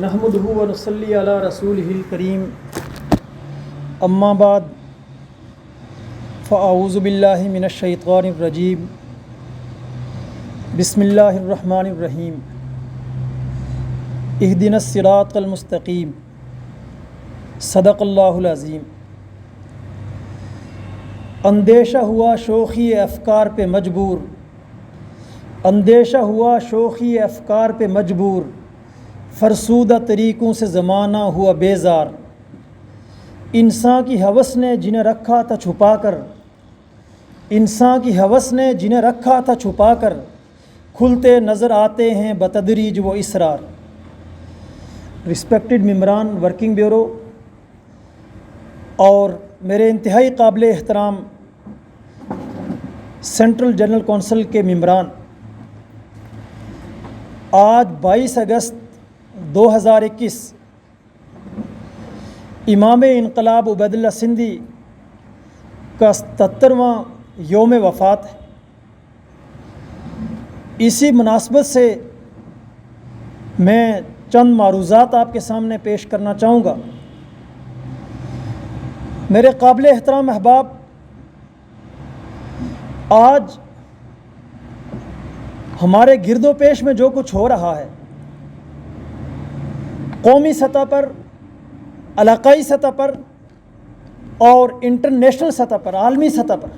نحمدہ و نصلی علی رسولہ الکریم اما بعد فاعوذ باللہ من الشیطان الرجیم بسم اللہ الرحمن الرحیم اہدنا الصراط المستقیم صدق اللہ العظیم۔ اندیشہ ہوا شوخی افکار پہ مجبور، اندیشہ ہوا شوخی افکار پہ مجبور، فرسودہ طریقوں سے زمانہ ہوا بیزار۔ انسان کی ہوس نے جنہیں رکھا تھا چھپا کر، انسان کی ہوس نے جنہیں رکھا تھا چھپا کر، کھلتے نظر آتے ہیں بتدریج وہ اسرار۔ رسپیکٹڈ ممبران ورکنگ بیورو اور میرے انتہائی قابل احترام سینٹرل جنرل کونسل کے ممبران، آج 22 اگست 2021 امام انقلاب عبید اللہ سندھی کا 77واں یوم وفات ہے۔ اسی مناسبت سے میں چند معروضات آپ کے سامنے پیش کرنا چاہوں گا۔ میرے قابل احترام احباب، آج ہمارے گرد و پیش میں جو کچھ ہو رہا ہے، قومی سطح پر، علاقائی سطح پر اور انٹرنیشنل سطح پر، عالمی سطح پر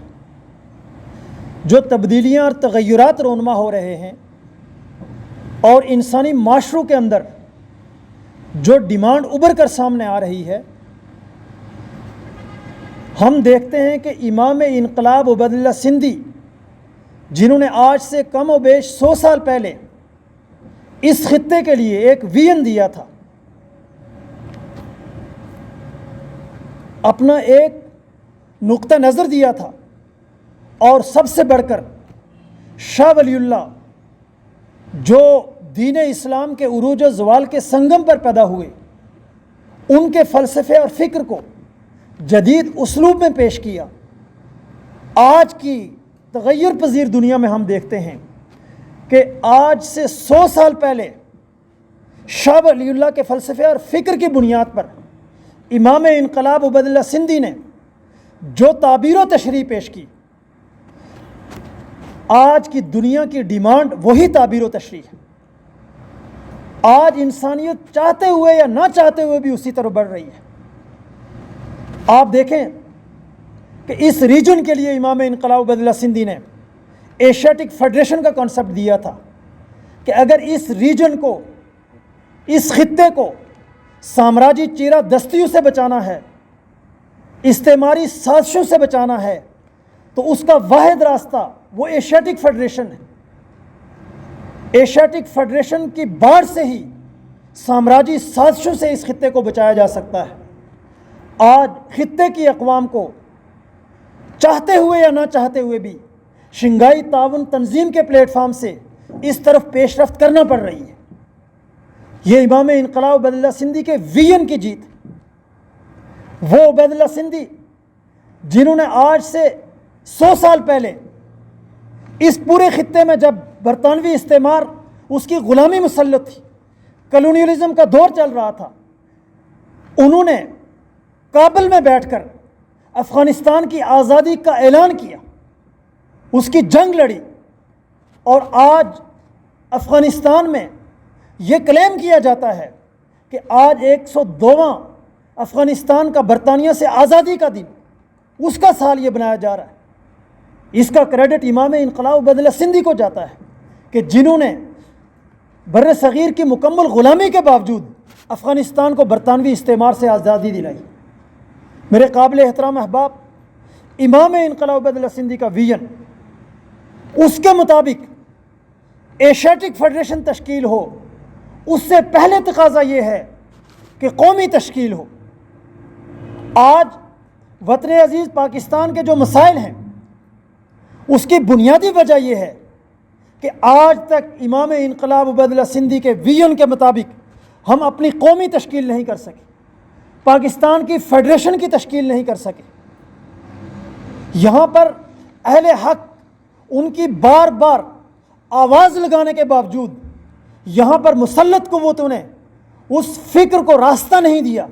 جو تبدیلیاں اور تغیرات رونما ہو رہے ہیں، اور انسانی معاشروں کے اندر جو ڈیمانڈ ابھر کر سامنے آ رہی ہے، ہم دیکھتے ہیں کہ امام انقلاب عبید اللہ سندھی، جنہوں نے آج سے کم و بیش 100 سال پہلے اس خطے کے لیے ایک ویژن دیا تھا، اپنا ایک نقطہ نظر دیا تھا، اور سب سے بڑھ کر شاہ ولی اللہ جو دین اسلام کے عروج و زوال کے سنگم پر پیدا ہوئے، ان کے فلسفے اور فکر کو جدید اسلوب میں پیش کیا۔ آج کی تغیر پذیر دنیا میں ہم دیکھتے ہیں کہ آج سے 100 سال پہلے شاہ ولی اللہ کے فلسفے اور فکر کی بنیاد پر امام انقلاب عبید اللہ سندھی نے جو تعبیر و تشریح پیش کی، آج کی دنیا کی ڈیمانڈ وہی تعبیر و تشریح ہے۔ آج انسانیت چاہتے ہوئے یا نہ چاہتے ہوئے بھی اسی طرح بڑھ رہی ہے۔ آپ دیکھیں کہ اس ریجن کے لیے امام انقلاب عبید اللہ سندھی نے ایشیاٹک فیڈریشن کا کانسیپٹ دیا تھا کہ اگر اس ریجن کو، اس خطے کو سامراجی چیرہ دستیوں سے بچانا ہے، استعماری سازشوں سے بچانا ہے، تو اس کا واحد راستہ وہ ایشیاٹک فیڈریشن ہے۔ ایشیاٹک فیڈریشن کی باڑ سے ہی سامراجی سازشوں سے اس خطے کو بچایا جا سکتا ہے۔ آج خطے کی اقوام کو چاہتے ہوئے یا نہ چاہتے ہوئے بھی شنگھائی تعاون تنظیم کے پلیٹ فارم سے اس طرف پیش رفت کرنا پڑ رہی ہے۔ یہ امام انقلاب عبید اللہ سندھی کے ویژن کی جیت ہے۔ وہ عبید اللہ سندھی جنہوں نے آج سے 100 سال پہلے اس پورے خطے میں، جب برطانوی استعمار اس کی غلامی مسلط تھی، کلونیلزم کا دور چل رہا تھا، انہوں نے کابل میں بیٹھ کر افغانستان کی آزادی کا اعلان کیا، اس کی جنگ لڑی، اور آج افغانستان میں یہ کلیم کیا جاتا ہے کہ آج 102واں افغانستان کا برطانیہ سے آزادی کا دن، اس کا سال یہ بنایا جا رہا ہے۔ اس کا کریڈٹ امام انقلاب عبید اللہ سندھی کو جاتا ہے کہ جنہوں نے بر صغیر کی مکمل غلامی کے باوجود افغانستان کو برطانوی استعمار سے آزادی دلائی۔ میرے قابل احترام احباب، امام انقلاب عبید اللہ سندھی کا ویژن، اس کے مطابق ایشیاٹک فیڈریشن تشکیل ہو، اس سے پہلے تقاضا یہ ہے کہ قومی تشکیل ہو۔ آج وطن عزیز پاکستان کے جو مسائل ہیں، اس کی بنیادی وجہ یہ ہے کہ آج تک امام انقلاب عبید اللہ سندھی کے ویژن کے مطابق ہم اپنی قومی تشکیل نہیں کر سکے، پاکستان کی فیڈریشن کی تشکیل نہیں کر سکے۔ یہاں پر اہل حق ان کی بار بار آواز لگانے کے باوجود یہاں پر مسلط قوتوں نے اس فکر کو راستہ نہیں دیا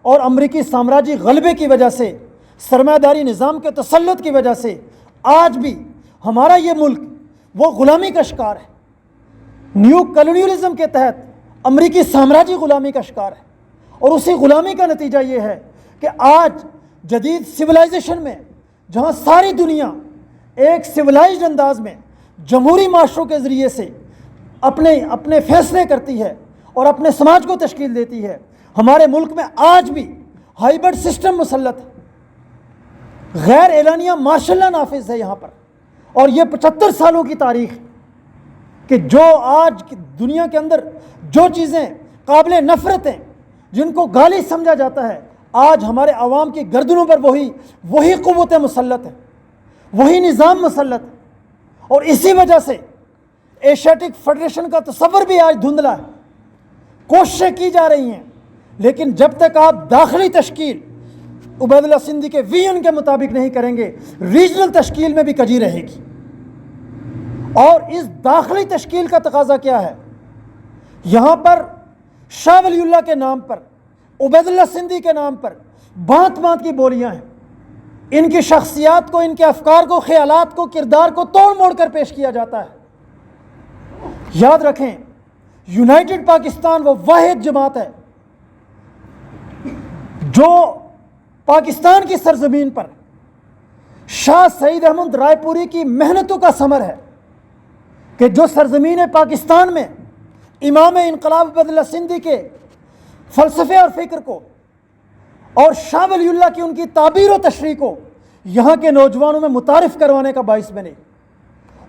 اور امریکی سامراجی غلبے کی وجہ سے، سرمایہ داری نظام کے تسلط کی وجہ سے آج بھی ہمارا یہ ملک وہ غلامی کا شکار ہے، نیو کلونیلزم کے تحت امریکی سامراجی غلامی کا شکار ہے۔ اور اسی غلامی کا نتیجہ یہ ہے کہ آج جدید سویلائزیشن میں، جہاں ساری دنیا ایک سویلائزڈ انداز میں جمہوری معاشروں کے ذریعے سے اپنے فیصلے کرتی ہے اور اپنے سماج کو تشکیل دیتی ہے، ہمارے ملک میں آج بھی ہائبرڈ سسٹم مسلط ہے، غیر اعلانیہ مارشل لا نافذ ہے یہاں پر۔ اور یہ 75 سالوں کی تاریخ کہ جو آج دنیا کے اندر جو چیزیں قابل نفرت ہیں، جن کو گالی سمجھا جاتا ہے، آج ہمارے عوام کی گردنوں پر وہی قوتیں مسلط ہیں، وہی نظام مسلط ہے۔ اور اسی وجہ سے ایشیاٹک فیڈریشن کا تصور بھی آج دھندلا ہے، کوششیں کی جا رہی ہیں، لیکن جب تک آپ داخلی تشکیل عبید اللہ سندھی کے ویژن کے مطابق نہیں کریں گے، ریجنل تشکیل میں بھی کجی رہے گی۔ اور اس داخلی تشکیل کا تقاضا کیا ہے؟ یہاں پر شاہ ولی اللہ کے نام پر، عبید اللہ سندھی کے نام پر بانت بانت کی بولیاں ہیں، ان کی شخصیات کو، ان کے افکار کو، خیالات کو، کردار کو توڑ موڑ کر پیش کیا جاتا ہے۔ یاد رکھیں، یونائٹڈ پاکستان وہ واحد جماعت ہے جو پاکستان کی سرزمین پر شاہ سعید احمد رائے پوری کی محنتوں کا ثمر ہے کہ جو سرزمین پاکستان میں امام انقلاب عبید اللہ سندھی کے فلسفے اور فکر کو اور شاہ ولی اللہ کی ان کی تعبیر و تشریح کو یہاں کے نوجوانوں میں متعارف کروانے کا باعث بنے۔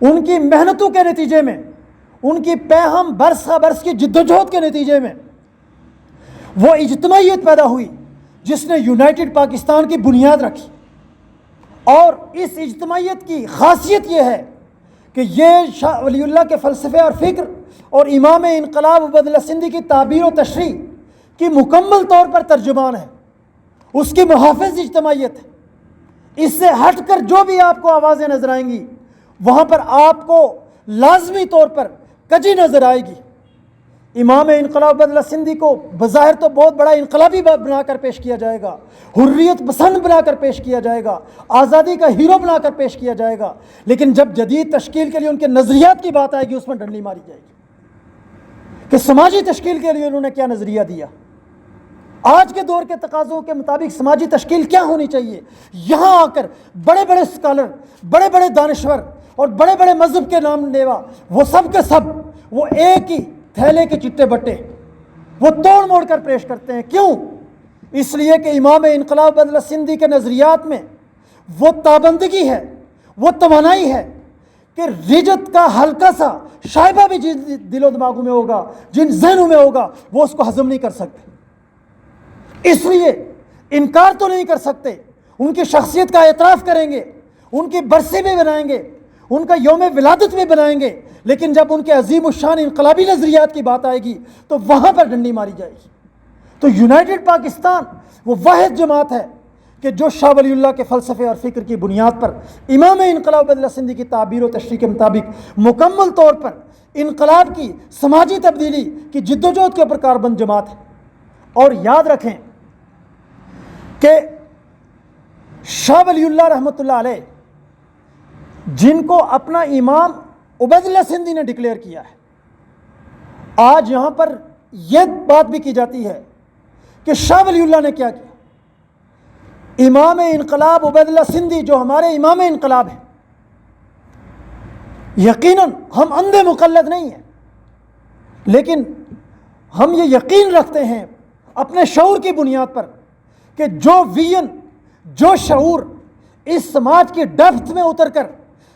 ان کی محنتوں کے نتیجے میں، ان کی پیہم برس برس کی جدوجہد کے نتیجے میں وہ اجتماعیت پیدا ہوئی جس نے یونائٹڈ پاکستان کی بنیاد رکھی۔ اور اس اجتماعیت کی خاصیت یہ ہے کہ یہ شاہ ولی اللہ کے فلسفے اور فکر اور امام انقلاب عبید اللہ سندھی کی تعبیر و تشریح کی مکمل طور پر ترجمان ہے، اس کی محافظ اجتماعیت ہے۔ اس سے ہٹ کر جو بھی آپ کو آوازیں نظر آئیں گی، وہاں پر آپ کو لازمی طور پر کجی نظر آئے گی۔ امام انقلاب عبید اللہ سندھی کو بظاہر تو بہت بڑا انقلابی بنا کر پیش کیا جائے گا، حریت پسند بنا کر پیش کیا جائے گا، آزادی کا ہیرو بنا کر پیش کیا جائے گا، لیکن جب جدید تشکیل کے لیے ان کے نظریات کی بات آئے گی، اس میں ڈنڈی ماری جائے گی کہ سماجی تشکیل کے لیے انہوں نے کیا نظریہ دیا، آج کے دور کے تقاضوں کے مطابق سماجی تشکیل کیا ہونی چاہیے۔ یہاں آ کر بڑے بڑے اسکالر، بڑے بڑے دانشور اور بڑے بڑے مذہب کے نام لیوا، وہ سب کے سب وہ ایک ہی تھیلے کے چٹے بٹے وہ توڑ موڑ کر پیش کرتے ہیں۔ کیوں؟ اس لیے کہ امام انقلاب عبید اللہ سندھی کے نظریات میں وہ تابندگی ہے، وہ توانائی ہے کہ رجت کا ہلکا سا شائبہ بھی جن دل و دماغوں میں ہوگا، جن ذہنوں میں ہوگا، وہ اس کو ہضم نہیں کر سکتے۔ اس لیے انکار تو نہیں کر سکتے، ان کی شخصیت کا اعتراف کریں گے، ان کی برسی بھی بنائیں گے، ان کا یوم ولادت بھی بنائیں گے، لیکن جب ان کے عظیم الشان انقلابی نظریات کی بات آئے گی تو وہاں پر ڈنڈی ماری جائے گی۔ تو یونائٹڈ پاکستان وہ واحد جماعت ہے کہ جو شاہ ولی اللہ کے فلسفے اور فکر کی بنیاد پر امام انقلاب عبید اللہ سندھی کی تعبیر و تشریح کے مطابق مکمل طور پر انقلاب کی سماجی تبدیلی کی جدوجہد کے اوپر کاربند جماعت ہے۔ اور یاد رکھیں کہ شاہ ولی اللہ رحمۃ اللہ علیہ جن کو اپنا امام عبید اللہ سندھی نے ڈکلیئر کیا ہے، آج یہاں پر یہ بات بھی کی جاتی ہے کہ شاہ ولی اللہ نے کیا کیا۔ امام انقلاب عبید اللہ سندھی جو ہمارے امام انقلاب ہیں، یقیناً ہم اندھے مقلد نہیں ہیں، لیکن ہم یہ یقین رکھتے ہیں اپنے شعور کی بنیاد پر کہ جو ویژن، جو شعور اس سماج کی ڈیپتھ میں اتر کر،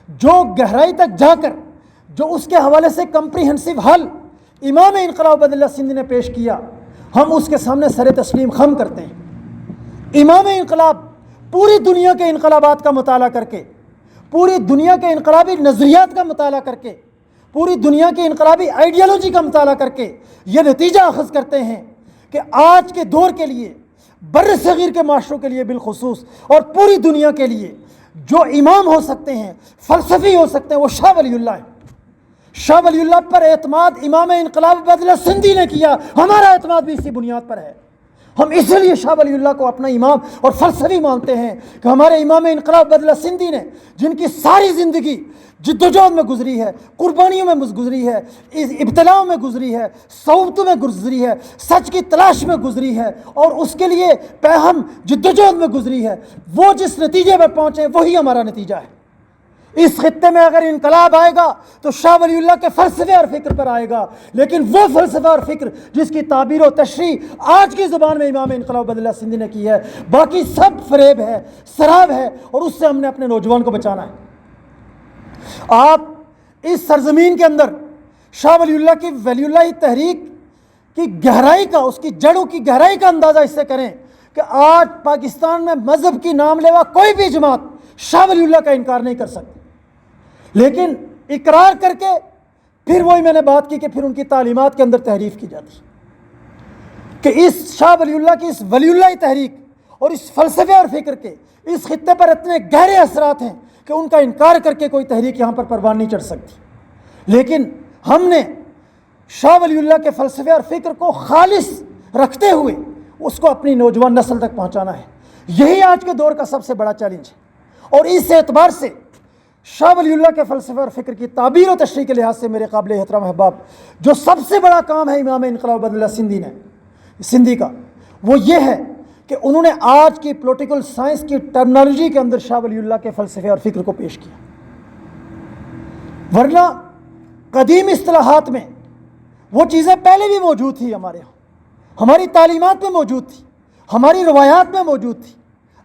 جو گہرائی تک جا کر، جو اس کے حوالے سے کمپریہنسو حل امام انقلاب عبید اللہ سندھی نے پیش کیا، ہم اس کے سامنے سر تسلیم خم کرتے ہیں۔ امام انقلاب پوری دنیا کے انقلابات کا مطالعہ کر کے، پوری دنیا کے انقلابی نظریات کا مطالعہ کر کے، پوری دنیا کی انقلابی آئیڈیالوجی کا مطالعہ کر کے یہ نتیجہ اخذ کرتے ہیں کہ آج کے دور کے لیے، بر صغیر کے معاشروں کے لیے بالخصوص اور پوری دنیا کے لیے جو امام ہو سکتے ہیں، فلسفی ہو سکتے ہیں، وہ شاہ ولی اللہ ہیں۔ شاہ ولی اللہ پر اعتماد امام انقلاب عبیداللہ سندھی نے کیا، ہمارا اعتماد بھی اسی بنیاد پر ہے۔ ہم اس لیے شاہ ولی اللہ کو اپنا امام اور فلسفی مانتے ہیں کہ ہمارے امام انقلاب عبیداللہ سندھی نے، جن کی ساری زندگی جدوجہد میں گزری ہے، قربانیوں میں گزری ہے، ابتلاؤں میں گزری ہے، صعوبتوں میں گزری ہے، سچ کی تلاش میں گزری ہے، اور اس کے لیے ہم جدوجہد میں گزری ہے، وہ جس نتیجے میں پہنچے وہی ہمارا نتیجہ ہے۔ اس خطے میں اگر انقلاب آئے گا تو شاہ ولی اللہ کے فلسفے اور فکر پر آئے گا، لیکن وہ فلسفہ اور فکر جس کی تعبیر و تشریح آج کی زبان میں امام انقلاب عبیداللہ سندھی نے کی ہے، باقی سب فریب ہے، سراب ہے، اور اس سے ہم نے اپنے نوجوان کو بچانا ہے۔ آپ اس سرزمین کے اندر شاہ ولی اللہ کی ولی اللہ تحریک کی گہرائی کا، اس کی جڑوں کی گہرائی کا اندازہ اس سے کریں کہ آج پاکستان میں مذہب کی نام لیوا کوئی بھی جماعت شاہ ولی اللہ کا انکار نہیں کر سکتی، لیکن اقرار کر کے پھر وہی میں نے بات کی کہ پھر ان کی تعلیمات کے اندر تحریف کی جاتی کہ اس شاہ ولی اللہ کی اس ولی اللہ تحریک اور اس فلسفے اور فکر کے اس خطے پر اتنے گہرے اثرات ہیں کہ ان کا انکار کر کے کوئی تحریک یہاں پر پروان نہیں چڑھ سکتی، لیکن ہم نے شاہ ولی اللہ کے فلسفے اور فکر کو خالص رکھتے ہوئے اس کو اپنی نوجوان نسل تک پہنچانا ہے۔ یہی آج کے دور کا سب سے بڑا چیلنج ہے، اور اس اعتبار سے شاہ ولی اللہ کے فلسفے اور فکر کی تعبیر و تشریح کے لحاظ سے میرے قابل احترام احباب، جو سب سے بڑا کام ہے امام انقلاب عبیداللہ سندھی کا، وہ یہ ہے کہ انہوں نے آج کی پولیٹیکل سائنس کی ٹرمنالوجی کے اندر شاہ ولی اللہ کے فلسفے اور فکر کو پیش کیا، ورنہ قدیم اصطلاحات میں وہ چیزیں پہلے بھی موجود تھی، ہمارے یہاں ہماری تعلیمات میں موجود تھی، ہماری روایات میں موجود تھی۔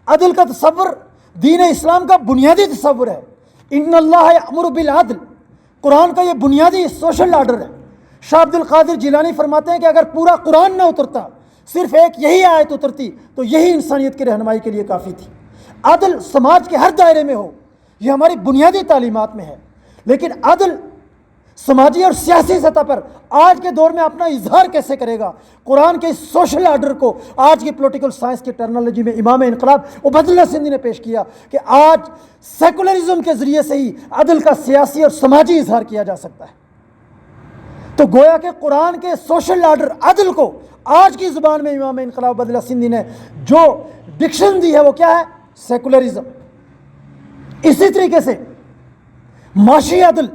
عدل کا تصور دین اسلام کا بنیادی تصور ہے، ان اللہ یأمر بالعدل، قرآن کا یہ بنیادی سوشل آرڈر ہے۔ شاہ عبد القادر جیلانی فرماتے ہیں کہ اگر پورا قرآن نہ اترتا، صرف ایک یہی آیت اترتی تو یہی انسانیت کی رہنمائی کے لیے کافی تھی۔ عدل سماج کے ہر دائرے میں ہو، یہ ہماری بنیادی تعلیمات میں ہے، لیکن عدل سماجی اور سیاسی سطح پر آج کے دور میں اپنا اظہار کیسے کرے گا؟ قرآن کے اس سوشل آرڈر کو آج کی پولیٹیکل سائنس کی ٹرمنالوجی میں امام انقلاب عبیداللہ سندھی نے پیش کیا کہ آج سیکولرزم کے ذریعے سے ہی عدل کا سیاسی اور سماجی اظہار کیا جا سکتا ہے۔ تو گویا کہ قرآن کے سوشل آرڈر عدل کو آج کی زبان میں امام انقلاب عبیداللہ سندھی نے جو ڈکشن دی ہے وہ کیا ہے؟ سیکولرزم۔ اسی طریقے سے معاشی عدل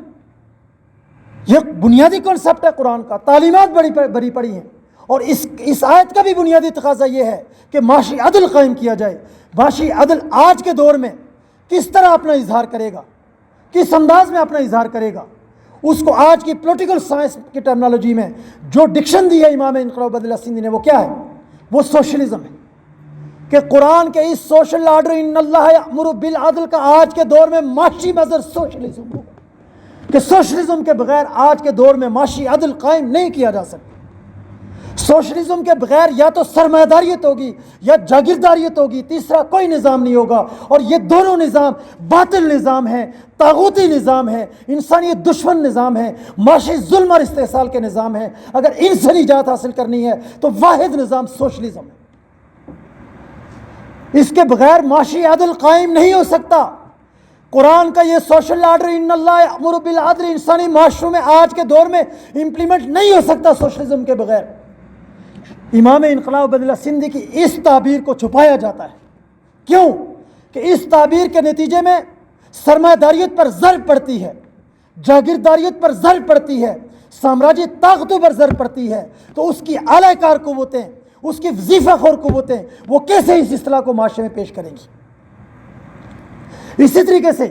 یہ بنیادی کنسپٹ ہے قرآن کا، تعلیمات بڑی پڑی ہیں، اور اس آیت کا بھی بنیادی تقاضا یہ ہے کہ معاشی عدل قائم کیا جائے۔ معاشی عدل آج کے دور میں کس طرح اپنا اظہار کرے گا، کس انداز میں اپنا اظہار کرے گا، اس کو آج کی پولیٹیکل سائنس کی ٹرمنالوجی میں جو ڈکشن دی ہے امام انقلاب عبیداللہ سندھی نے، وہ کیا ہے؟ وہ سوشلزم ہے کہ قرآن کے اس سوشل آرڈر ان اللہ یأمر بالعدل کا آج کے دور میں معاشی مظہر سوشلزم ہوگا، کہ سوشلزم کے بغیر آج کے دور میں معاشی عدل قائم نہیں کیا جا سکتا۔ سوشلزم کے بغیر یا تو سرمایہ داریت ہوگی یا جاگیرداریت ہوگی، تیسرا کوئی نظام نہیں ہوگا، اور یہ دونوں نظام باطل نظام ہیں، طاغوتی نظام ہے، انسانیت دشمن نظام ہے، معاشی ظلم اور استحصال کے نظام ہیں۔ اگر ان سے نجات حاصل کرنی ہے تو واحد نظام سوشلزم ہے، اس کے بغیر معاشی عدل قائم نہیں ہو سکتا۔ قرآن کا یہ سوشل آرڈر ان اللہ یأمر بالعدل انسانی معاشروں میں آج کے دور میں امپلیمنٹ نہیں ہو سکتا سوشلزم کے بغیر۔ امام انقلاب عبیداللہ سندھی کی اس تعبیر کو چھپایا جاتا ہے، کیوں کہ اس تعبیر کے نتیجے میں سرمایہ داریت پر ضرب پڑتی ہے، جاگیرداریت پر ضرب پڑتی ہے، سامراجی طاقتوں پر ضرب پڑتی ہے، تو اس کی اعلی کار قوتیں، اس کی وظیفہ خور قوتیں وہ کیسے اس اصطلاح کو معاشرے میں پیش کریں گی؟ اسی طریقے سے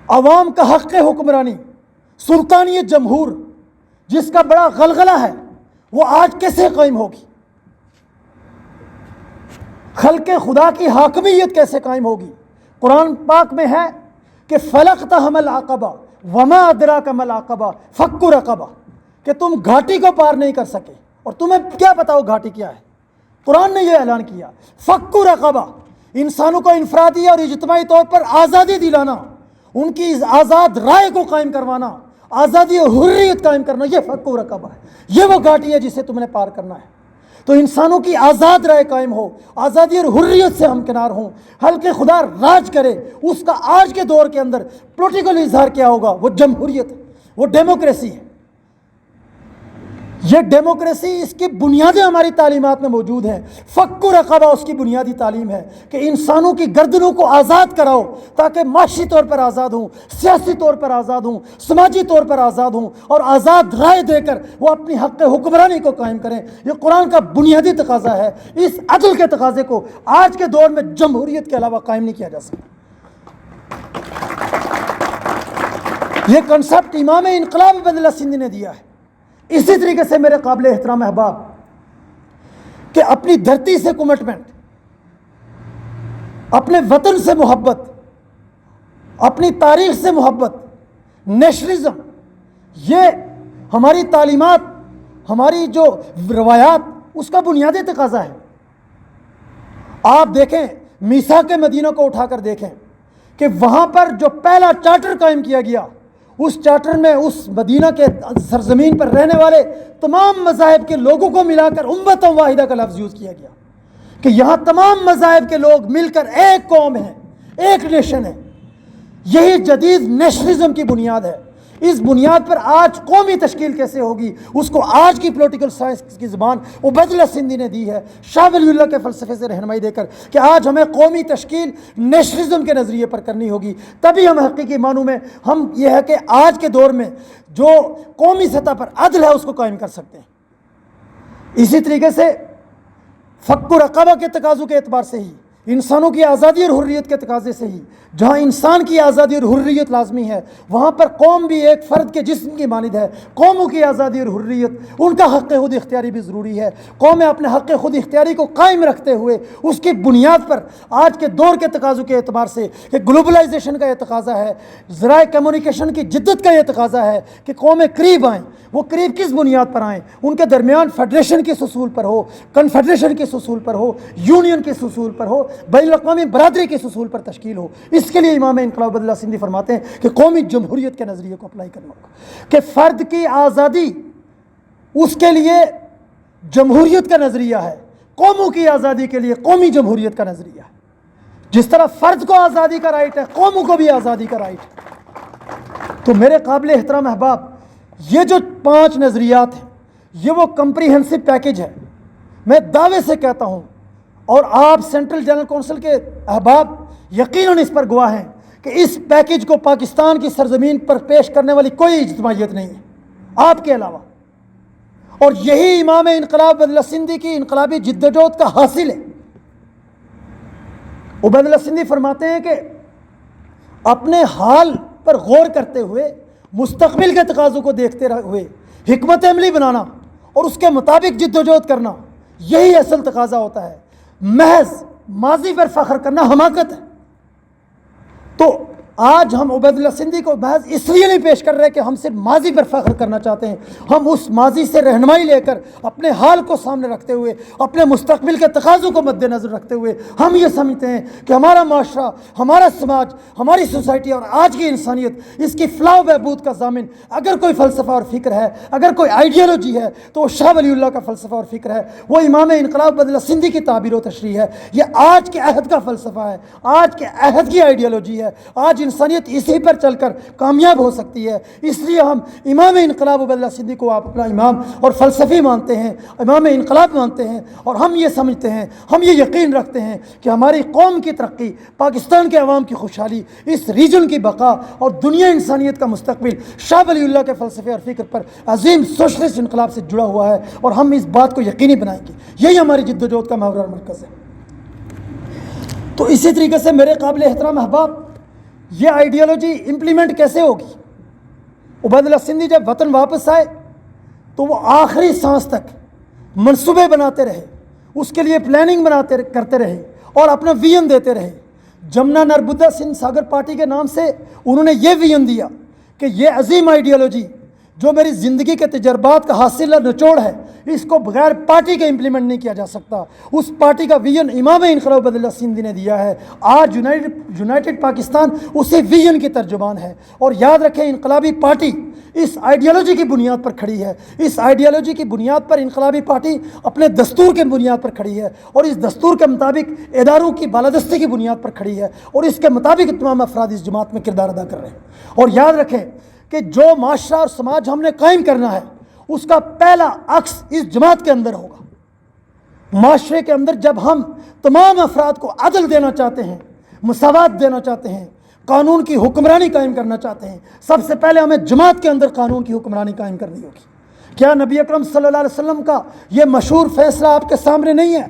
عوام کا حق حکمرانی، سلطانیت جمہور جس کا بڑا غلغلہ ہے، وہ آج کیسے قائم ہوگی؟ خلق خدا کی حاکمیت کیسے قائم ہوگی؟ قرآن پاک میں ہے کہ فَلَقْتَحَمَ الْعَقَبَةَ وَمَا أَدْرَاكَ مَا الْعَقَبَةُ فَكُّ رَقَبَةٍ، کہ تم گھاٹی کو پار نہیں کر سکے، اور تمہیں کیا پتا ہو گھاٹی کیا ہے؟ قرآن نے یہ اعلان کیا، فَكُّ رَقَبَةٍ، انسانوں کو انفرادی اور اجتماعی طور پر آزادی دلانا، ان کی آزاد رائے کو قائم کروانا، آزادی اور حریت قائم کرنا، یہ فَكُّ رَقَبَةٍ ہے، یہ وہ گھاٹی ہے جسے تم نے پار کرنا ہے۔ تو انسانوں کی آزاد رائے قائم ہو، آزادی اور حریت سے ہمکنار ہوں، خلق خدا راج کرے، اس کا آج کے دور کے اندر پولیٹیکل اظہار کیا ہوگا؟ وہ جمہوریت ہے، وہ ڈیموکریسی ہے۔ یہ ڈیموکریسی، اس کی بنیادیں ہماری تعلیمات میں موجود ہیں۔ فک رقبہ اس کی بنیادی تعلیم ہے کہ انسانوں کی گردنوں کو آزاد کراؤ تاکہ معاشی طور پر آزاد ہوں، سیاسی طور پر آزاد ہوں، سماجی طور پر آزاد ہوں، اور آزاد رائے دے کر وہ اپنی حق حکمرانی کو قائم کریں۔ یہ قرآن کا بنیادی تقاضا ہے۔ اس عدل کے تقاضے کو آج کے دور میں جمہوریت کے علاوہ قائم نہیں کیا جا سکتا۔ یہ کنسپٹ امام انقلاب عبید اللہ سندھی نے دیا ہے۔ اسی طریقے سے میرے قابل احترام احباب کہ اپنی دھرتی سے کمٹمنٹ، اپنے وطن سے محبت، اپنی تاریخ سے محبت، نیشنلزم، یہ ہماری تعلیمات، ہماری جو روایات، اس کا بنیادی تقاضا ہے۔ آپ دیکھیں میثاق مدینہ کو اٹھا کر دیکھیں کہ وہاں پر جو پہلا چارٹر قائم کیا گیا، اس چارٹر میں اس مدینہ کے سرزمین پر رہنے والے تمام مذاہب کے لوگوں کو ملا کر امت واحدہ کا لفظ یوز کیا گیا کہ یہاں تمام مذاہب کے لوگ مل کر ایک قوم ہیں، ایک نیشن ہے۔ یہی جدید نیشنلزم کی بنیاد ہے۔ اس بنیاد پر آج قومی تشکیل کیسے ہوگی، اس کو آج کی پولیٹیکل سائنس کی زبان عبید اللہ سندھی نے دی ہے، شاہ ولی اللہ کے فلسفے سے رہنمائی دے کر کہ آج ہمیں قومی تشکیل نیشنلزم کے نظریے پر کرنی ہوگی، تبھی ہم حقیقی معنوں میں ہم یہ ہے کہ آج کے دور میں جو قومی سطح پر عدل ہے اس کو قائم کر سکتے ہیں۔ اسی طریقے سے فک رقبہ کے تقاضوں کے اعتبار سے ہی، انسانوں کی آزادی اور حریت کے تقاضے سے ہی، جہاں انسان کی آزادی اور حریت لازمی ہے، وہاں پر قوم بھی ایک فرد کے جسم کی مانند ہے۔ قوموں کی آزادی اور حریت، ان کا حق خود اختیاری بھی ضروری ہے۔ قومیں اپنے حق خود اختیاری کو قائم رکھتے ہوئے اس کی بنیاد پر آج کے دور کے تقاضوں کے اعتبار سے کہ گلوبلائزیشن کا یہ تقاضا ہے، ذرائع کمیونیکیشن کی جدت کا یہ تقاضا ہے کہ قومیں قریب آئیں۔ وہ قریب کس بنیاد پر آئیں؟ ان کے درمیان فیڈریشن کے اصول پر ہو، کنفیڈریشن کے اصول پر ہو، یونین کے اصول پر ہو، بین الاقوامی برادری کے اصول پر تشکیل ہو۔ اس کے لیے امام انقلاب عبید اللہ سندھی فرماتے ہیں کہ قومی جمہوریت کے نظریے کو اپلائی کرنا ہوگا کہ فرد کی آزادی اس کے لیے جمہوریت کا نظریہ ہے، قوموں کی آزادی کے لیے قومی جمہوریت کا نظریہ ہے۔ جس طرح فرد کو آزادی کا رائٹ ہے، قوموں کو بھی آزادی کا رائٹ ہے۔ تو میرے قابل احترام احباب، یہ جو 5 نظریات ہیں، یہ وہ کمپریہنسو پیکج ہے۔ میں دعوے سے کہتا ہوں، اور آپ سینٹرل جنرل کونسل کے احباب یقیناً اس پر گواہ ہیں کہ اس پیکج کو پاکستان کی سرزمین پر پیش کرنے والی کوئی اجتماعیت نہیں ہے آپ کے علاوہ، اور یہی امام انقلاب عبید اللہ سندھی کی انقلابی جدوجہد کا حاصل ہے۔ عبید اللہ سندھی فرماتے ہیں کہ اپنے حال پر غور کرتے ہوئے، مستقبل کے تقاضوں کو دیکھتے ہوئے حکمت عملی بنانا اور اس کے مطابق جدوجہد کرنا، یہی اصل تقاضا ہوتا ہے۔ محض ماضی پر فخر کرنا حماقت ہے۔ تو آج ہم عبید اللہ سندھی کو محض اس لیے نہیں پیش کر رہے کہ ہم صرف ماضی پر فخر کرنا چاہتے ہیں، ہم اس ماضی سے رہنمائی لے کر اپنے حال کو سامنے رکھتے ہوئے، اپنے مستقبل کے تقاضوں کو مد نظر رکھتے ہوئے ہم یہ سمجھتے ہیں کہ ہمارا معاشرہ، ہمارا سماج، ہماری سوسائٹی اور آج کی انسانیت، اس کی فلاح و بہبود کا ضامن اگر کوئی فلسفہ اور فکر ہے، اگر کوئی آئیڈیالوجی ہے، تو وہ شاہ ولی اللہ کا فلسفہ اور فکر ہے، وہ امام انقلاب عبید اللہ سندھی کی تعبیر و تشریح ہے۔ یہ آج کے عہد کا فلسفہ ہے، آج کے عہد کی آئیڈیالوجی ہے۔ آج انسانیت اسی پر چل کر کامیاب ہو سکتی ہے۔ اس لیے ہم امام انقلاب عبید اللہ سندھی کو آپ اپنا امام اور فلسفی مانتے ہیں، امام انقلاب مانتے ہیں، اور ہم یہ سمجھتے ہیں، ہم یہ یقین رکھتے ہیں کہ ہماری قوم کی ترقی، پاکستان کے عوام کی خوشحالی، اس ریجن کی بقا اور دنیا انسانیت کا مستقبل شاہ ولی اللہ کے فلسفے اور فکر پر عظیم سوشلسٹ انقلاب سے جڑا ہوا ہے، اور ہم اس بات کو یقینی بنائیں گے۔ یہی ہماری جدوجہد کا محور اور مرکز ہے۔ تو اسی طریقے سے میرے قابل احترام احباب، یہ آئیڈیالوجی امپلیمنٹ کیسے ہوگی؟ عبید اللہ سندھی جب وطن واپس آئے تو وہ آخری سانس تک منصوبے بناتے رہے، اس کے لیے پلاننگ کرتے رہے اور اپنا ویژن دیتے رہے۔ جمنا نربدا سندھ ساگر پارٹی کے نام سے انہوں نے یہ ویژن دیا کہ یہ عظیم آئیڈیالوجی جو میری زندگی کے تجربات کا حاصل نچوڑ ہے، اس کو بغیر پارٹی کے امپلیمنٹ نہیں کیا جا سکتا۔ اس پارٹی کا ویژن امام انقلاب عبید اللہ سندھی نے دیا ہے۔ آج یونائٹڈ پاکستان اسی ویژن کی ترجمان ہے۔ اور یاد رکھیں، انقلابی پارٹی اس آئیڈیالوجی کی بنیاد پر کھڑی ہے۔ اس آئیڈیالوجی کی بنیاد پر انقلابی پارٹی اپنے دستور کے بنیاد پر کھڑی ہے، اور اس دستور کے مطابق اداروں کی بالادستی کی بنیاد پر کھڑی ہے، اور اس کے مطابق تمام افراد اس جماعت میں کردار ادا کر رہے ہیں۔ اور یاد رکھیں کہ جو معاشرہ اور سماج ہم نے قائم کرنا ہے اس کا پہلا عکس اس جماعت کے اندر ہوگا۔ معاشرے کے اندر جب ہم تمام افراد کو عدل دینا چاہتے ہیں، مساوات دینا چاہتے ہیں، قانون کی حکمرانی قائم کرنا چاہتے ہیں، سب سے پہلے ہمیں جماعت کے اندر قانون کی حکمرانی قائم کرنی ہوگی۔ کیا نبی اکرم صلی اللہ علیہ وسلم کا یہ مشہور فیصلہ آپ کے سامنے نہیں ہے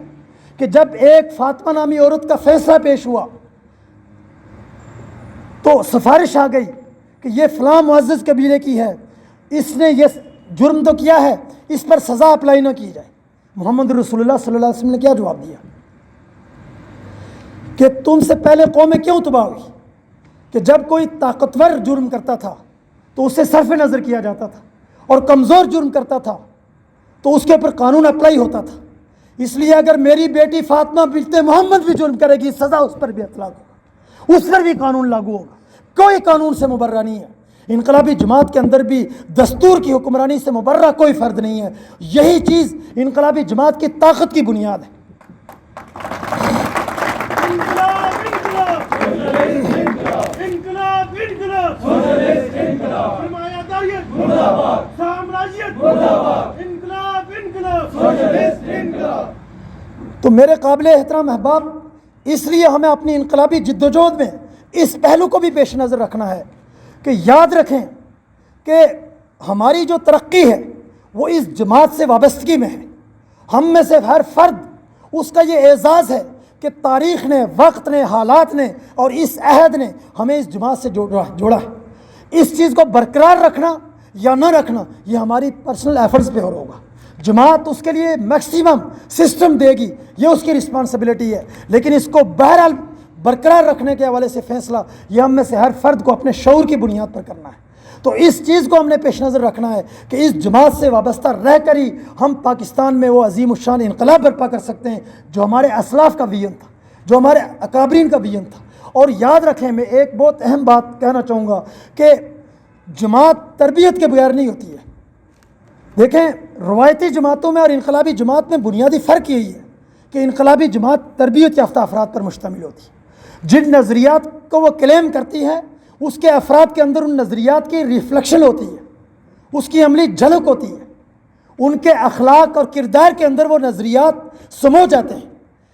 کہ جب ایک فاطمہ نامی عورت کا فیصلہ پیش ہوا تو سفارش آ گئی کہ یہ فلاں معزز قبیلے کی ہے، اس نے یہ جرم تو کیا ہے، اس پر سزا اپلائی نہ کی جائے؟ محمد رسول اللہ صلی اللہ علیہ وسلم نے کیا جواب دیا کہ تم سے پہلے قومیں کیوں تباہ ہوئی؟ کہ جب کوئی طاقتور جرم کرتا تھا تو اسے صرف نظر کیا جاتا تھا، اور کمزور جرم کرتا تھا تو اس کے اوپر قانون اپلائی ہوتا تھا۔ اس لیے اگر میری بیٹی فاطمہ بنت محمد بھی جرم کرے گی، سزا اس پر بھی اطلاق ہوگا، اس پر بھی قانون لاگو ہوگا، کوئی قانون سے مبرہ نہیں ہے۔ انقلابی جماعت کے اندر بھی دستور کی حکمرانی سے مبرہ کوئی فرد نہیں ہے۔ یہی چیز انقلابی جماعت کی طاقت کی بنیاد ہے۔ تو میرے قابل احترام احباب، اس لیے ہمیں اپنی انقلابی جدوجہد میں اس پہلو کو بھی پیش نظر رکھنا ہے کہ یاد رکھیں کہ ہماری جو ترقی ہے وہ اس جماعت سے وابستگی میں ہے۔ ہم میں سے ہر فرد اس کا یہ اعزاز ہے کہ تاریخ نے، وقت نے، حالات نے اور اس عہد نے ہمیں اس جماعت سے جوڑا ہے۔ اس چیز کو برقرار رکھنا یا نہ رکھنا یہ ہماری پرسنل ایفرٹس پہ ہوگا۔ جماعت اس کے لیے میکسیمم سسٹم دے گی، یہ اس کی رسپانسبلٹی ہے، لیکن اس کو بہرحال برقرار رکھنے کے حوالے سے فیصلہ یہ ہم میں سے ہر فرد کو اپنے شعور کی بنیاد پر کرنا ہے۔ تو اس چیز کو ہم نے پیش نظر رکھنا ہے کہ اس جماعت سے وابستہ رہ کر ہی ہم پاکستان میں وہ عظیم الشان انقلاب برپا کر سکتے ہیں جو ہمارے اسلاف کا ویژن تھا، جو ہمارے اکابرین کا ویژن تھا۔ اور یاد رکھیں، میں ایک بہت اہم بات کہنا چاہوں گا کہ جماعت تربیت کے بغیر نہیں ہوتی ہے۔ دیکھیں، روایتی جماعتوں میں اور انقلابی جماعت میں بنیادی فرق یہی ہے کہ انقلابی جماعت تربیت یافتہ افراد پر مشتمل ہوتی ہے۔ جن نظریات کو وہ کلیم کرتی ہے اس کے افراد کے اندر ان نظریات کی ریفلیکشن ہوتی ہے، اس کی عملی جھلک ہوتی ہے، ان کے اخلاق اور کردار کے اندر وہ نظریات سمو جاتے ہیں۔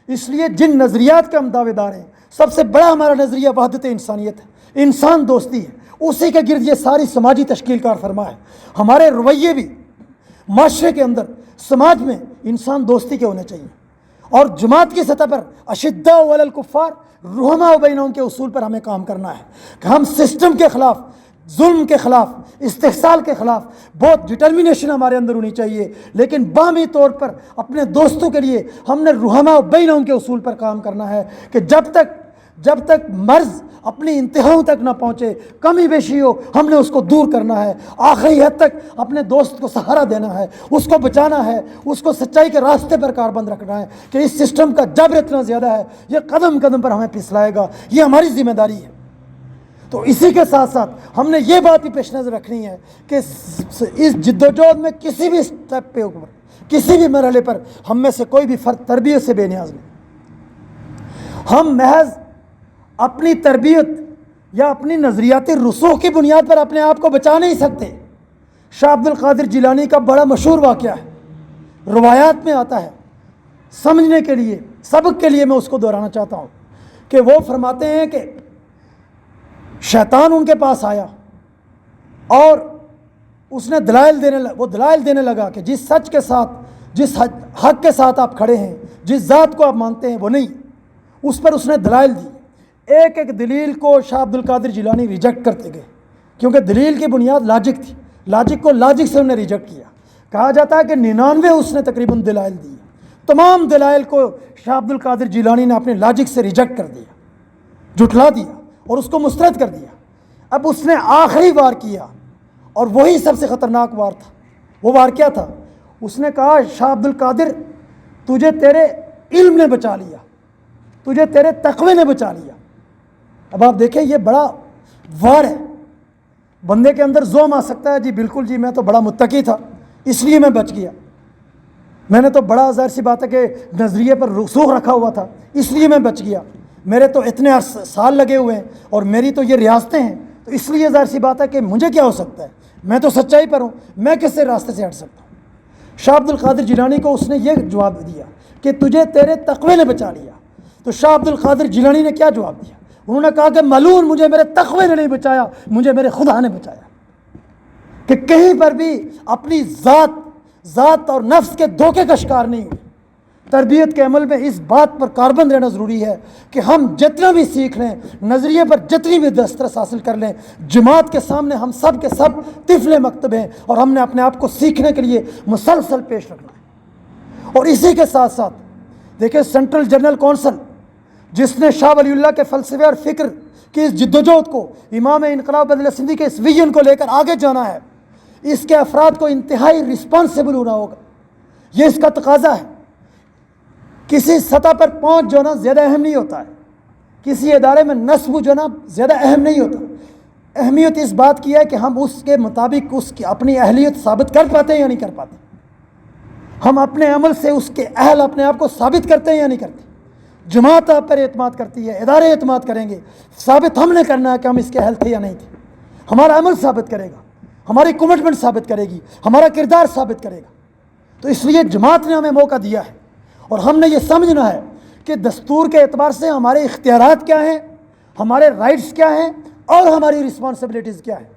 اس لیے جن نظریات کے ہم دعوے دار ہیں، سب سے بڑا ہمارا نظریہ وحدت انسانیت ہے، انسان دوستی ہے، اسی کے گرد یہ ساری سماجی تشکیل کار فرما ہے۔ ہمارے رویے بھی معاشرے کے اندر، سماج میں انسان دوستی کے ہونے چاہیے، اور جماعت کی سطح پر اشداء علی الکفار رحماء بینہم کے اصول پر ہمیں کام کرنا ہے کہ ہم سسٹم کے خلاف، ظلم کے خلاف، استحصال کے خلاف بہت ڈٹرمنیشن ہمارے اندر ہونی چاہیے، لیکن باہمی طور پر اپنے دوستوں کے لیے ہم نے رحماء بینہم کے اصول پر کام کرنا ہے کہ جب تک مرض اپنی انتہاؤں تک نہ پہنچے، کمی بیشی ہو، ہم نے اس کو دور کرنا ہے، آخری حد تک اپنے دوست کو سہارا دینا ہے، اس کو بچانا ہے، اس کو سچائی کے راستے پر کاربند رکھنا ہے کہ اس سسٹم کا جبر اتنا زیادہ ہے، یہ قدم قدم پر ہمیں پھسلائے گا، یہ ہماری ذمہ داری ہے۔ تو اسی کے ساتھ ساتھ ہم نے یہ بات بھی پیش نظر رکھنی ہے کہ اس جدوجہد میں کسی بھی سٹیپ پہ، کسی بھی مرحلے پر ہم میں سے کوئی بھی فرد تربیت سے بے نیاز نہیں۔ ہم محض اپنی تربیت یا اپنی نظریاتی رسوخ کی بنیاد پر اپنے آپ کو بچا نہیں سکتے۔ شاہ عبد القادر جیلانی کا بڑا مشہور واقعہ ہے، روایات میں آتا ہے، سمجھنے کے لیے، سبق کے لیے میں اس کو دہرانا چاہتا ہوں کہ وہ فرماتے ہیں کہ شیطان ان کے پاس آیا اور اس نے دلائل دینے لگا کہ جس سچ کے ساتھ، جس حق کے ساتھ آپ کھڑے ہیں، جس ذات کو آپ مانتے ہیں وہ نہیں، اس پر اس نے دلائل دی۔ ایک ایک دلیل کو شاہ عبد القادر جیلانی ریجیکٹ کرتے گئے، کیونکہ دلیل کی بنیاد لاجک تھی، لاجک کو لاجک سے انہوں نے ریجیکٹ کیا۔ کہا جاتا ہے کہ 99 اس نے تقریباً دلائل دی، تمام دلائل کو شاہ عبد القادر جیلانی نے اپنے لاجک سے ریجیکٹ کر دیا، جھٹلا دیا اور اس کو مسترد کر دیا۔ اب اس نے آخری وار کیا، اور وہی سب سے خطرناک وار تھا۔ وہ وار کیا تھا؟ اس نے کہا، شاہ عبد القادر، تجھے تیرے علم نے بچا لیا، تجھے تیرے تقوی نے بچا لیا۔ اب آپ دیکھیں، یہ بڑا وار ہے، بندے کے اندر زوم آ سکتا ہے، جی بالکل جی میں تو بڑا متقی تھا اس لیے میں بچ گیا، میں نے تو بڑا ظاہر سی بات ہے کہ نظریے پر رسوخ رکھا ہوا تھا اس لیے میں بچ گیا، میرے تو اتنے سال لگے ہوئے ہیں اور میری تو یہ ریاستیں ہیں تو اس لیے ظاہر سی بات ہے کہ مجھے کیا ہو سکتا ہے، میں تو سچائی پر ہوں، میں کس سے راستے سے ہٹ سکتا ہوں؟ شاہ عبد القادر جیلانی کو اس نے یہ جواب دیا کہ تجھے تیرے تقوی نے بچا لیا. تو شاہ عبد القادر جیلانی نے کیا جواب دیا؟ انہوں نے کہا کہ ملعون، مجھے میرے تقوی نے نہیں بچایا، مجھے میرے خدا نے بچایا. کہ کہیں پر بھی اپنی ذات اور نفس کے دھوکے کا شکار نہیں ہوئے. تربیت کے عمل میں اس بات پر کاربند رہنا ضروری ہے کہ ہم جتنا بھی سیکھ لیں، نظریے پر جتنی بھی دسترس حاصل کر لیں، جماعت کے سامنے ہم سب کے سب طفل مکتب ہیں، اور ہم نے اپنے آپ کو سیکھنے کے لیے مسلسل پیش رکھنا ہے. اور اسی کے ساتھ ساتھ دیکھیں، سینٹرل جنرل کونسل جس نے شاہ ولی اللہ کے فلسفے اور فکر کی اس جدوجہد کو، امام انقلاب بدر سندھی کے اس ویژن کو لے کر آگے جانا ہے، اس کے افراد کو انتہائی رسپانسبل ہونا ہوگا. یہ اس کا تقاضا ہے. کسی سطح پر پہنچ جو نا زیادہ اہم نہیں ہوتا ہے، کسی ادارے میں نصب جو نا زیادہ اہم نہیں ہوتا. اہمیت اس بات کی ہے کہ ہم اس کے مطابق اس کی اپنی اہلیت ثابت کر پاتے ہیں یا نہیں کر پاتے. ہم اپنے عمل سے اس کے اہل اپنے آپ کو ثابت کرتے ہیں یا نہیں کرتے. جماعت آپ پر اعتماد کرتی ہے، ادارے اعتماد کریں گے، ثابت ہم نے کرنا ہے کہ ہم اس کے اہل تھے یا نہیں تھے. ہمارا عمل ثابت کرے گا، ہماری کمٹمنٹ ثابت کرے گی، ہمارا کردار ثابت کرے گا. تو اس لیے جماعت نے ہمیں موقع دیا ہے، اور ہم نے یہ سمجھنا ہے کہ دستور کے اعتبار سے ہمارے اختیارات کیا ہیں، ہمارے رائٹس کیا ہیں، اور ہماری رسپانسبلٹیز کیا ہیں،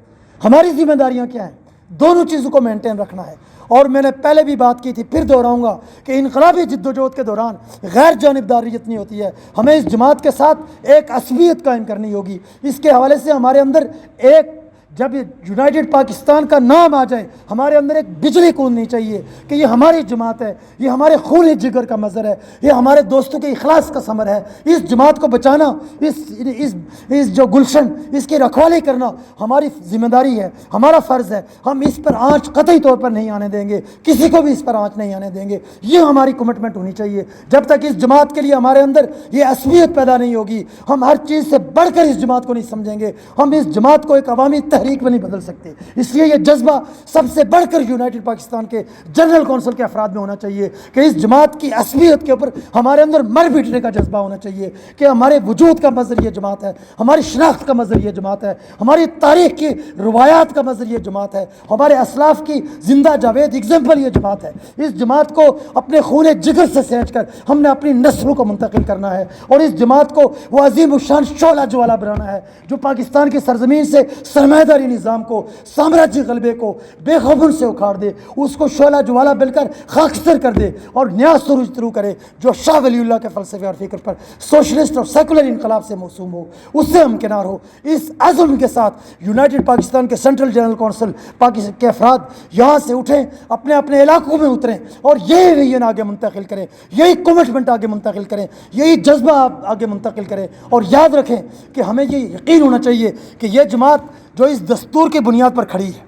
ہماری ذمہ داریاں کیا ہیں. دونوں چیزوں کو مینٹین رکھنا ہے. اور میں نے پہلے بھی بات کی تھی، پھر دہراؤں گا کہ انقلابی جدوجہد کے دوران غیر جانبداری جتنی ہوتی ہے، ہمیں اس جماعت کے ساتھ ایک عصبیت قائم کرنی ہوگی. اس کے حوالے سے ہمارے اندر ایک، جب یونائٹڈ پاکستان کا نام آ جائے، ہمارے اندر ایک بجلی کوننی چاہیے کہ یہ ہماری جماعت ہے، یہ ہمارے خون جگر کا مظہر ہے، یہ ہمارے دوستوں کے اخلاص کا ثمر ہے. اس جماعت کو بچانا، اس جو گلشن، اس کی رکھوالی کرنا ہماری ذمہ داری ہے، ہمارا فرض ہے. ہم اس پر آنچ قطعی طور پر نہیں آنے دیں گے، کسی کو بھی اس پر آنچ نہیں آنے دیں گے. یہ ہماری کمٹمنٹ ہونی چاہیے. جب تک اس جماعت کے لیے ہمارے اندر یہ عصبیت پیدا نہیں ہوگی، ہم ہر چیز سے بڑھ کر اس جماعت کو نہیں سمجھیں گے. ہم اس جماعت کو ایک عوامی تحریک میں نہیں بدل سکتے. اس لیے یہ جذبہ سب سے بڑھ کر یونائٹڈ پاکستان کے جنرل کونسل کے افراد میں ہونا چاہیے کہ اس جماعت کی عصبیت کے اوپر ہمارے اندر مر مٹنے کا جذبہ ہونا چاہیے کہ ہمارے وجود کا مظہر یہ جماعت ہے، ہماری شناخت کا مظہر یہ جماعت ہے، ہماری تاریخ کی روایات کا مظہر یہ جماعت ہے، ہمارے اسلاف کی زندہ جاوید ایگزامپل یہ جماعت ہے. اس جماعت کو اپنے خون جگر سے سینچ کر ہم نے اپنی نسلوں کو منتقل کرنا ہے، اور اس جماعت کو وہ عظیم الشان شعلہ جوالا بنانا ہے جو پاکستان کی سرزمین سے سرمایہ داری نظام کو، سامراجی غلبے کو بے خبر سے اکھاڑ دے، اس کو شعلہ جوالا بل کر خاکستر کر دے، اور نیا سروج طلوع کرے جو شاہ ولی اللہ کے فلسفے اور فکر پر سوشلسٹ اور سیکولر انقلاب سے موسوم ہو، اس سے ہمکنار ہو. اس عزم کے ساتھ یونائٹڈ پاکستان کے سینٹرل جنرل کونسل پاکستان کے افراد یہاں سے اٹھیں، اپنے اپنے علاقوں میں اتریں، اور یہی ویژن آگے منتقل کریں، یہی کمٹمنٹ آگے منتقل کریں، یہی جذبہ آگے منتقل کریں. اور یاد رکھیں کہ ہمیں یہ یقین ہونا چاہیے کہ یہ جماعت جو اس دستور کی بنیاد پر کھڑی ہے،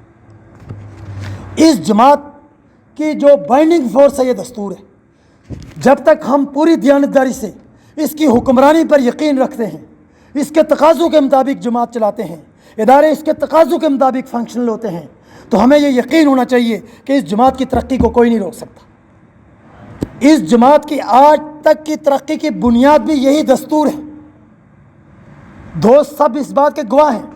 اس جماعت کی جو بائنڈنگ فورس ہے یہ دستور ہے. جب تک ہم پوری دیانتداری سے اس کی حکمرانی پر یقین رکھتے ہیں، اس کے تقاضوں کے مطابق جماعت چلاتے ہیں، ادارے اس کے تقاضوں کے مطابق فنکشنل ہوتے ہیں، تو ہمیں یہ یقین ہونا چاہیے کہ اس جماعت کی ترقی کو کوئی نہیں روک سکتا. اس جماعت کی آج تک کی ترقی کی بنیاد بھی یہی دستور ہے. دوست سب اس بات کے گواہ ہیں.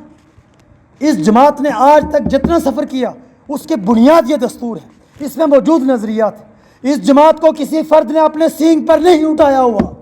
اس جماعت نے آج تک جتنا سفر کیا اس کی بنیاد یہ دستور ہے، اس میں موجود نظریات ہیں. اس جماعت کو کسی فرد نے اپنے سینگ پر نہیں اٹھایا ہوا.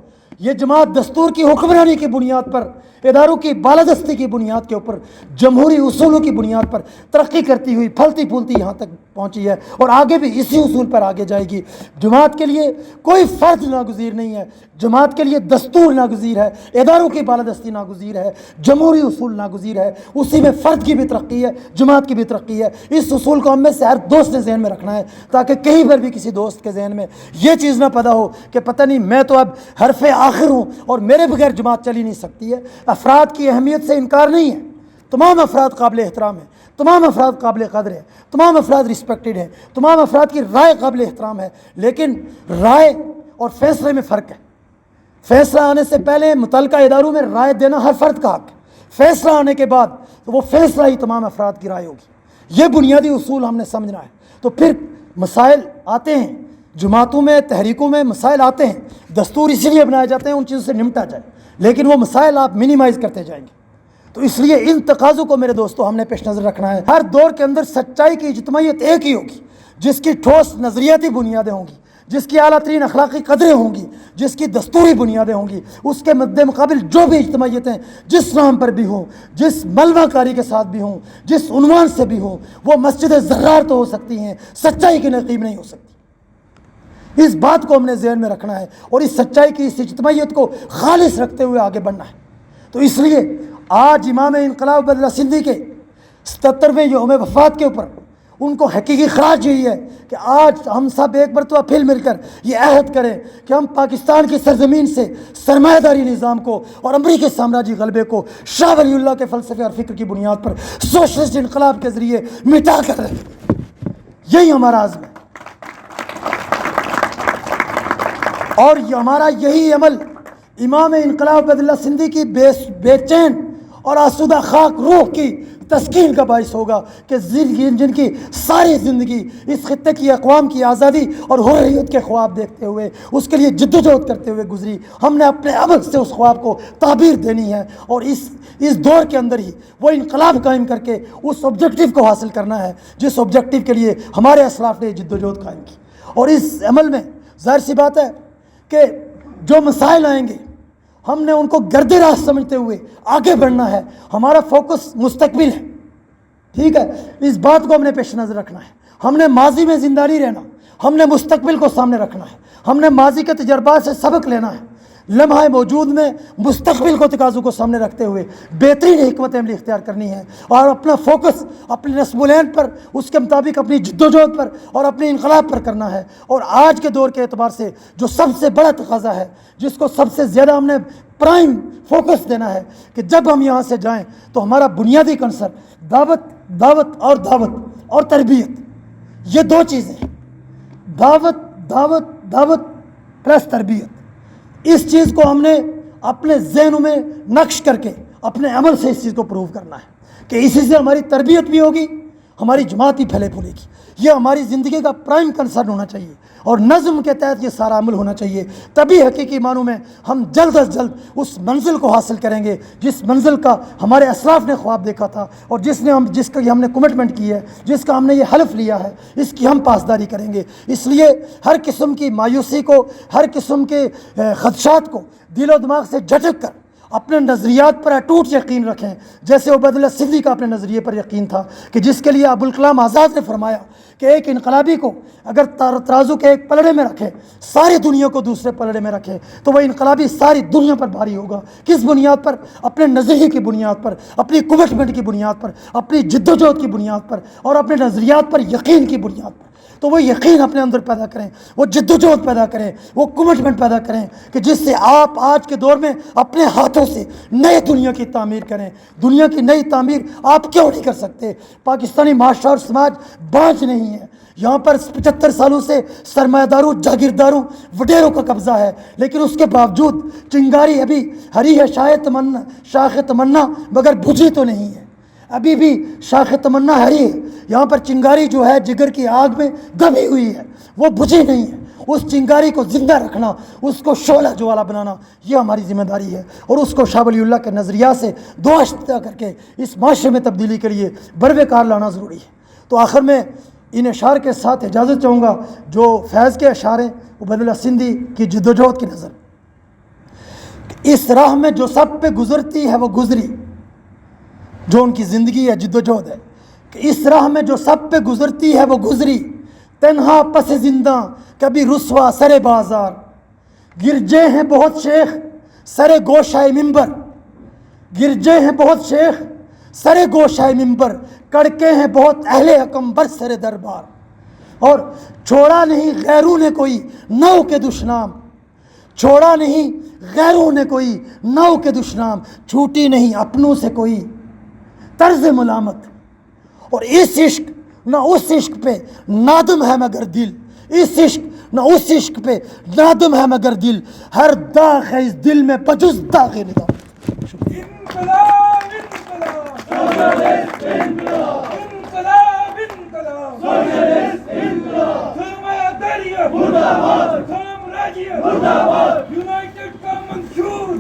یہ جماعت دستور کی حکمرانی کی بنیاد پر، اداروں کی بالادستی کی بنیاد کے اوپر، جمہوری اصولوں کی بنیاد پر ترقی کرتی ہوئی پھلتی پھولتی یہاں تک پہنچی ہے، اور آگے بھی اسی اصول پر آگے جائے گی. جماعت کے لیے کوئی فرد ناگزیر نہیں ہے، جماعت کے لیے دستور ناگزیر ہے، اداروں کی بالادستی ناگزیر ہے، جمہوری اصول ناگزیر ہے. اسی میں فرد کی بھی ترقی ہے، جماعت کی بھی ترقی ہے. اس اصول کو ہم میں سے ہر دوست نے ذہن میں رکھنا ہے، تاکہ کہیں پر بھی کسی دوست کے ذہن میں یہ چیز نہ پیدا ہو کہ پتہ نہیں میں تو اب حرف آخر ہوں اور میرے بغیر جماعت چل ہی نہیں سکتی ہے. افراد کی اہمیت سے انکار نہیں ہے، تمام افراد قابل احترام ہیں، تمام افراد قابل قدر ہیں، تمام افراد رسپیکٹڈ ہیں، تمام افراد کی رائے قابل احترام ہے. لیکن رائے اور فیصلے میں فرق ہے. فیصلہ آنے سے پہلے متعلقہ اداروں میں رائے دینا ہر فرد کا حق ہے. فیصلہ آنے کے بعد تو وہ فیصلہ ہی تمام افراد کی رائے ہوگی. یہ بنیادی اصول ہم نے سمجھنا ہے. تو پھر مسائل آتے ہیں، جماعتوں میں، تحریکوں میں مسائل آتے ہیں، دستور اسی لیے بنائے جاتے ہیں ان چیزوں سے نمٹا جائے، لیکن وہ مسائل آپ منیمائز کرتے جائیں گے. تو اس لیے ان تقاضوں کو میرے دوستوں ہم نے پیش نظر رکھنا ہے۔ ہر دور کے اندر سچائی کی اجتماعیت ایک ہی ہوگی، جس کی ٹھوس نظریاتی بنیادیں ہوں گی، جس کی اعلیٰ ترین اخلاقی قدریں ہوں گی، جس کی دستوری بنیادیں ہوں گی۔ اس کے مد مقابل جو بھی اجتماعیتیں جس نام پر بھی ہوں، جس ملوہ کاری کے ساتھ بھی ہوں، جس عنوان سے بھی ہوں، وہ مسجد زرار تو ہو سکتی ہیں، سچائی کی نقیب نہیں ہو سکتی۔ اس بات کو ہم نے ذہن میں رکھنا ہے اور اس سچائی کی اس اجتماعیت کو خالص رکھتے ہوئے آگے بڑھنا ہے۔ تو اس لیے آج امام انقلاب عبیداللہ سندھی کے 77ویں یوم وفات کے اوپر ان کو حقیقی خراج یہی ہے کہ آج ہم سب ایک مرتبہ پھر مل کر یہ عہد کریں کہ ہم پاکستان کی سرزمین سے سرمایہ داری نظام کو اور امریکی سامراجی غلبے کو شاہ ولی اللہ کے فلسفے اور فکر کی بنیاد پر سوشلسٹ انقلاب کے ذریعے مٹا کر رہیں۔ یہی ہمارا عزم ہے اور ہمارا یہی عمل امام انقلاب عبیداللہ سندھی کی بے چین اور آسودہ خاک روح کی تسکین کا باعث ہوگا کہ جن کی ساری زندگی اس خطے کی اقوام کی آزادی اور حریت کے خواب دیکھتے ہوئے اس کے لیے جدوجہد کرتے ہوئے گزری، ہم نے اپنے عمل سے اس خواب کو تعبیر دینی ہے اور اس دور کے اندر ہی وہ انقلاب قائم کر کے اس آبجیکٹیو کو حاصل کرنا ہے جس آبجیکٹیو کے لیے ہمارے اسلاف نے جدوجہد قائم کی۔ اور اس عمل میں ظاہر سی بات ہے کہ جو مسائل آئیں گے ہم نے ان کو گرد راہ سمجھتے ہوئے آگے بڑھنا ہے۔ ہمارا فوکس مستقبل ہے، ٹھیک ہے، اس بات کو ہم نے پیش نظر رکھنا ہے۔ ہم نے ماضی میں زندہ نہیں رہنا، ہم نے مستقبل کو سامنے رکھنا ہے۔ ہم نے ماضی کے تجربات سے سبق لینا ہے، لمحہ موجود میں مستقبل کو تقاضوں کو سامنے رکھتے ہوئے بہترین حکمت عملی اختیار کرنی ہے اور اپنا فوکس اپنے نصب العین پر، اس کے مطابق اپنی جدوجہد پر اور اپنے انقلاب پر کرنا ہے۔ اور آج کے دور کے اعتبار سے جو سب سے بڑا تقاضا ہے، جس کو سب سے زیادہ ہم نے پرائم فوکس دینا ہے کہ جب ہم یہاں سے جائیں تو ہمارا بنیادی کنسر دعوت اور تربیت، یہ دو چیزیں ہیں، دعوت پلس تربیت۔ اس چیز کو ہم نے اپنے ذہنوں میں نقش کر کے اپنے عمل سے اس چیز کو پروو کرنا ہے کہ اسی سے ہماری تربیت بھی ہوگی، ہماری جماعت بھی پھیلے پھولے گی۔ یہ ہماری زندگی کا پرائم کنسرن ہونا چاہیے اور نظم کے تحت یہ سارا عمل ہونا چاہیے، تبھی حقیقی معنوں میں ہم جلد از جلد اس منزل کو حاصل کریں گے جس منزل کا ہمارے اسلاف نے خواب دیکھا تھا اور جس کی ہم نے کمٹمنٹ کی ہے، جس کا ہم نے یہ حلف لیا ہے، اس کی ہم پاسداری کریں گے۔ اس لیے ہر قسم کی مایوسی کو، ہر قسم کے خدشات کو دل و دماغ سے جھٹک کر اپنے نظریات پر اٹوٹ یقین رکھیں، جیسے عبیداللہ سندھی کا اپنے نظریے پر یقین تھا کہ جس کے لیے ابوالکلام آزاد نے فرمایا کہ ایک انقلابی کو اگر ترازو کے ایک پلڑے میں رکھے، ساری دنیا کو دوسرے پلڑے میں رکھے تو وہ انقلابی ساری دنیا پر بھاری ہوگا۔ کس بنیاد پر؟ اپنے نظریے کی بنیاد پر، اپنی کمٹمنٹ کی بنیاد پر، اپنی جدوجہد کی بنیاد پر اور اپنے نظریات پر یقین کی بنیاد پر۔ تو وہ یقین اپنے اندر پیدا کریں، وہ جدوجہد پیدا کریں، وہ کمٹمنٹ پیدا کریں کہ جس سے آپ آج کے دور میں اپنے ہاتھوں سے نئے دنیا کی تعمیر کریں۔ دنیا کی نئی تعمیر آپ کیوں نہیں کر سکتے؟ پاکستانی معاشرہ اور سماج بانجھ نہیں ہے، یہاں پر 75 سالوں سے سرمایہ داروں، جاگیرداروں، وڈیروں کا قبضہ ہے، لیکن اس کے باوجود چنگاری ابھی ہری ہے، شاخ تمنا مگر بجھی تو نہیں ہے، ابھی بھی شاخ تمنا ہری ہے۔ یہاں پر چنگاری جو ہے جگر کی آگ میں دبی ہوئی ہے، وہ بجھی نہیں ہے۔ اس چنگاری کو زندہ رکھنا، اس کو شعلہ جوالا بنانا، یہ ہماری ذمہ داری ہے اور اس کو شاہ ولی اللہ کے نظریہ سے دعا کر کے اس معاشرے میں تبدیلی کے لیے بروے کار لانا ضروری ہے۔ تو آخر میں ان اشعار کے ساتھ اجازت چاہوں گا جو فیض کے اشعار ہیں عبیداللہ سندھی کی جدوجہد کی نظر، اس راہ میں جو سب پہ گزرتی ہے وہ گزری، جو ان کی زندگی ہے، جدوجہد ہے کہ اس راہ میں جو سب پہ گزرتی ہے وہ گزری، تنہا پس زندہ کبھی رسوا سر بازار، گرجے ہیں بہت شیخ سر گوشائے منبر، گرجے ہیں بہت شیخ سر گوشائے منبر، کڑکے ہیں بہت اہل حکم بر سر دربار، اور چھوڑا نہیں غیروں نے کوئی نو کے دشنام، چھوڑا نہیں غیروں نے کوئی نو کے دشنام، چھوٹی نہیں اپنوں سے کوئی طرز ملامت، اور اس عشق نہ اس عشق پہ نادم ہے مگر دل، اس عشق نہ اس عشق پہ نادم ہے مگر دل، ہر داغ ہے اس دل میں بجز داغ نگاہ۔ انقلاب انقلاب انقلاب انقلاب سرمایہ داریہ مردہ باد، سامراجیہ مردہ باد، یونائٹڈ کا منشور